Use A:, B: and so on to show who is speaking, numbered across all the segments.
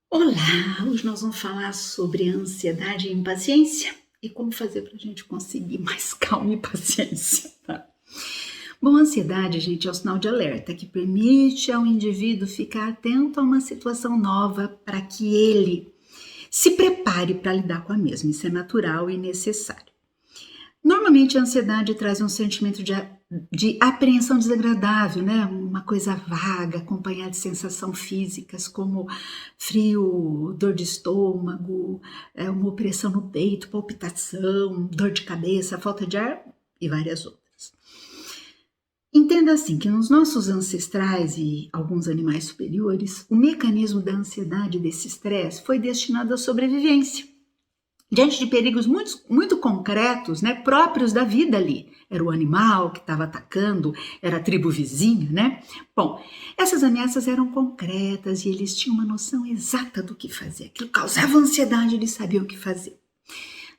A: Olá, hoje nós vamos falar sobre ansiedade e impaciência e como fazer para a gente conseguir mais calma e paciência. Tá? Bom, a ansiedade, gente, é o sinal de alerta que permite ao indivíduo ficar atento a uma situação nova para que ele se prepare para lidar com a mesma. Isso é natural e necessário. Normalmente a ansiedade traz um sentimento de apreensão desagradável, né? Uma coisa vaga, acompanhada de sensações físicas como frio, dor de estômago, uma opressão no peito, palpitação, dor de cabeça, falta de ar e várias outras. Entenda assim que nos nossos ancestrais e alguns animais superiores, o mecanismo da ansiedade desse estresse foi destinado à sobrevivência diante de perigos muito concretos, né, próprios da vida ali. Era o animal que estava atacando, era a tribo vizinha, né? Bom, essas ameaças eram concretas e eles tinham uma noção exata do que fazer. Aquilo causava ansiedade, eles sabiam o que fazer.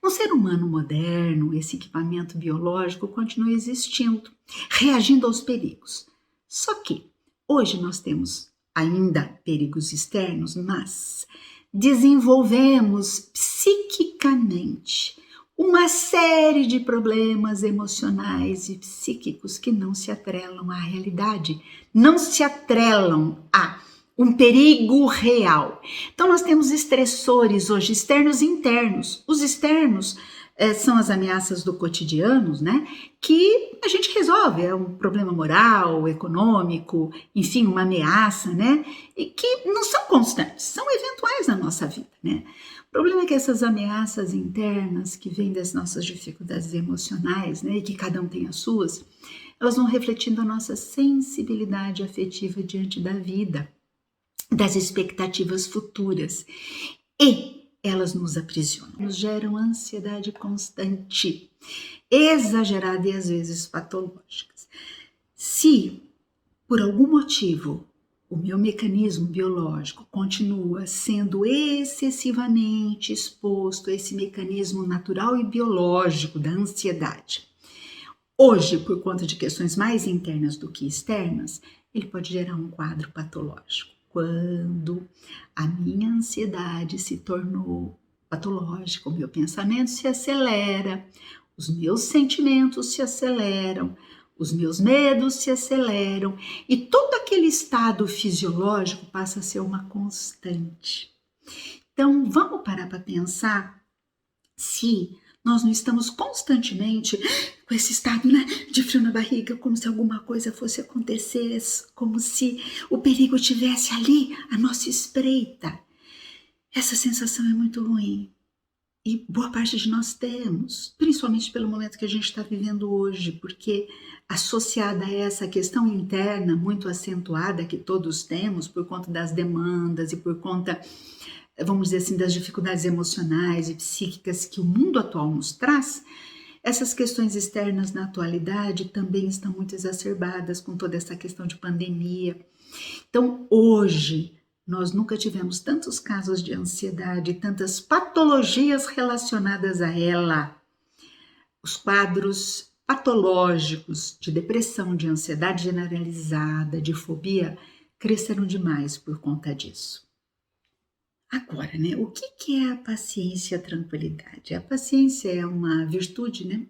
A: No ser humano moderno, esse equipamento biológico continua existindo, reagindo aos perigos. Só que hoje nós temos ainda perigos externos, mas desenvolvemos psiquicamente uma série de problemas emocionais e psíquicos que não se atrelam à realidade, não se atrelam a um perigo real. Então nós temos estressores hoje, externos e internos. Os externos são as ameaças do cotidiano, né? Que a gente resolve, é um problema moral, econômico, enfim, uma ameaça, né? E que não são constantes, são eventuais na nossa vida, né? O problema é que essas ameaças internas que vêm das nossas dificuldades emocionais, né? E que cada um tem as suas, elas vão refletindo a nossa sensibilidade afetiva diante da vida, das expectativas futuras. E elas nos aprisionam, nos geram ansiedade constante, exagerada e às vezes patológicas. Se, por algum motivo, o meu mecanismo biológico continua sendo excessivamente exposto a esse mecanismo natural e biológico da ansiedade, hoje, por conta de questões mais internas do que externas, ele pode gerar um quadro patológico. Quando a minha ansiedade se tornou patológica, o meu pensamento se acelera, os meus sentimentos se aceleram, os meus medos se aceleram e todo aquele estado fisiológico passa a ser uma constante. Então, vamos parar para pensar se nós não estamos constantemente com esse estado, né, de frio na barriga, como se alguma coisa fosse acontecer, como se o perigo estivesse ali à nossa espreita. Essa sensação é muito ruim. E boa parte de nós temos, principalmente pelo momento que a gente está vivendo hoje, porque associada a essa questão interna muito acentuada que todos temos por conta das demandas e por conta, vamos dizer assim, das dificuldades emocionais e psíquicas que o mundo atual nos traz, essas questões externas na atualidade também estão muito exacerbadas com toda essa questão de pandemia. Então, hoje, nós nunca tivemos tantos casos de ansiedade, tantas patologias relacionadas a ela. Os quadros patológicos de depressão, de ansiedade generalizada, de fobia, cresceram demais por conta disso. Agora, né, o que é a paciência e a tranquilidade? A paciência é uma virtude, né?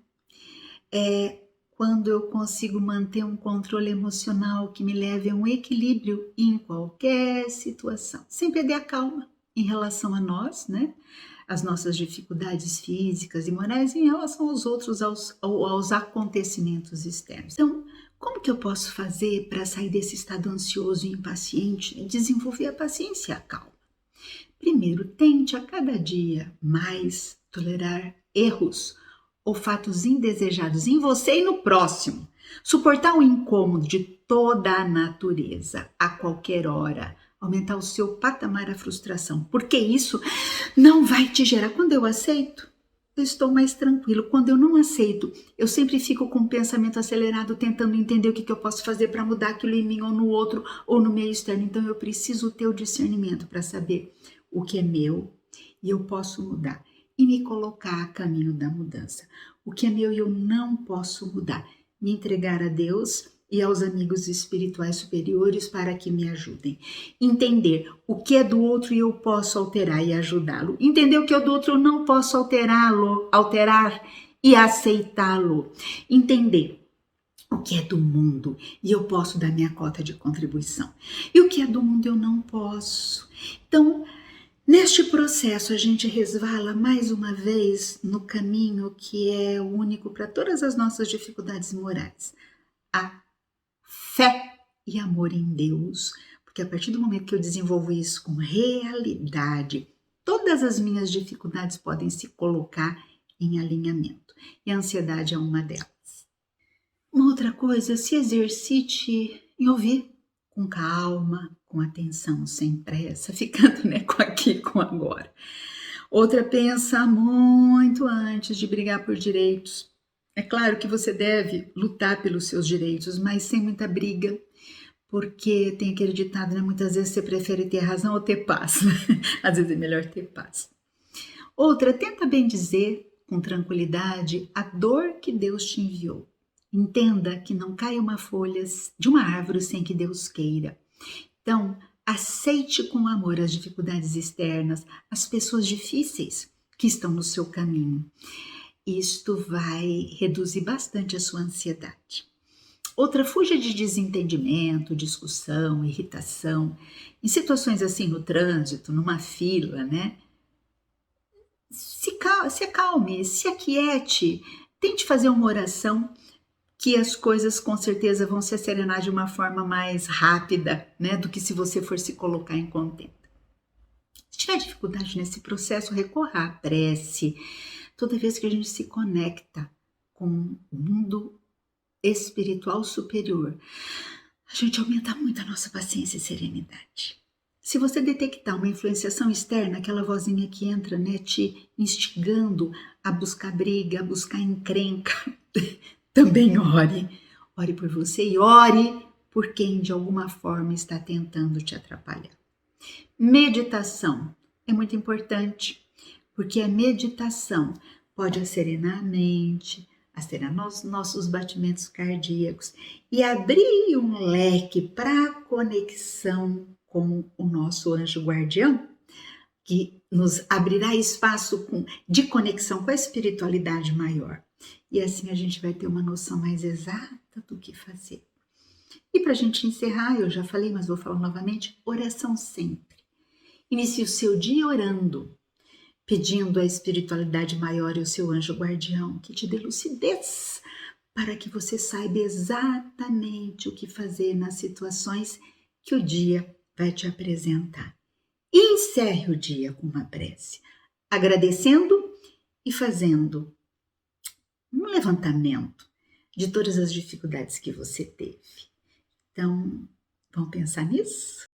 A: É quando eu consigo manter um controle emocional que me leve a um equilíbrio em qualquer situação, sem perder a calma em relação a nós, né? As nossas dificuldades físicas e morais em relação aos outros, aos acontecimentos externos. Então, como que eu posso fazer para sair desse estado ansioso e impaciente e desenvolver a paciência e a calma? Primeiro, tente a cada dia mais tolerar erros ou fatos indesejados em você e no próximo. Suportar o incômodo de toda a natureza, a qualquer hora. Aumentar o seu patamar, a frustração. Porque isso não vai te gerar. Quando eu aceito, eu estou mais tranquilo. Quando eu não aceito, eu sempre fico com o pensamento acelerado, tentando entender o que eu posso fazer para mudar aquilo em mim ou no outro, ou no meio externo. Então eu preciso ter o discernimento para saber o que é meu e eu posso mudar e me colocar a caminho da mudança. O que é meu e eu não posso mudar. Me entregar a Deus e aos amigos espirituais superiores para que me ajudem. Entender o que é do outro e eu posso alterar e ajudá-lo. Entender o que é do outro eu não posso alterar e aceitá-lo. Entender o que é do mundo e eu posso dar minha cota de contribuição. E o que é do mundo eu não posso. Então, neste processo, a gente resvala mais uma vez no caminho que é único para todas as nossas dificuldades morais. A fé e amor em Deus. Porque a partir do momento que eu desenvolvo isso com realidade, todas as minhas dificuldades podem se colocar em alinhamento. E a ansiedade é uma delas. Uma outra coisa, se exercite em ouvir com calma, com atenção, sem pressa, ficando com aqui, com agora. Outra, pensa muito antes de brigar por direitos. É claro que você deve lutar pelos seus direitos, mas sem muita briga, porque tem aquele ditado, né? Muitas vezes você prefere ter razão ou ter paz. Às vezes é melhor ter paz. Outra, tenta bem dizer, com tranquilidade, a dor que Deus te enviou. Entenda que não cai uma folha de uma árvore sem que Deus queira. Então, aceite com amor as dificuldades externas, as pessoas difíceis que estão no seu caminho. Isto vai reduzir bastante a sua ansiedade. Outra, fuja de desentendimento, discussão, irritação. Em situações assim, no trânsito, numa fila, né? Se acalme, se aquiete, tente fazer uma oração que as coisas com certeza vão se serenar de uma forma mais rápida, né, do que se você for se colocar em contento. Se tiver dificuldade nesse processo, recorra à prece. Toda vez que a gente se conecta com o mundo espiritual superior, a gente aumenta muito a nossa paciência e serenidade. Se você detectar uma influenciação externa, aquela vozinha que entra, né, te instigando a buscar briga, a buscar encrenca, também ore. Ore por você e ore por quem de alguma forma está tentando te atrapalhar. Meditação é muito importante, porque a meditação pode serenar a mente, acelerar os nossos batimentos cardíacos e abrir um leque para a conexão com o nosso anjo guardião, que nos abrirá espaço de conexão com a espiritualidade maior. E assim a gente vai ter uma noção mais exata do que fazer. E para a gente encerrar, eu já falei, mas vou falar novamente, oração sempre. Inicie o seu dia orando, pedindo à espiritualidade maior e ao seu anjo guardião que te dê lucidez para que você saiba exatamente o que fazer nas situações que o dia vai te apresentar. E encerre o dia com uma prece, agradecendo e fazendo um levantamento de todas as dificuldades que você teve. Então, vamos pensar nisso?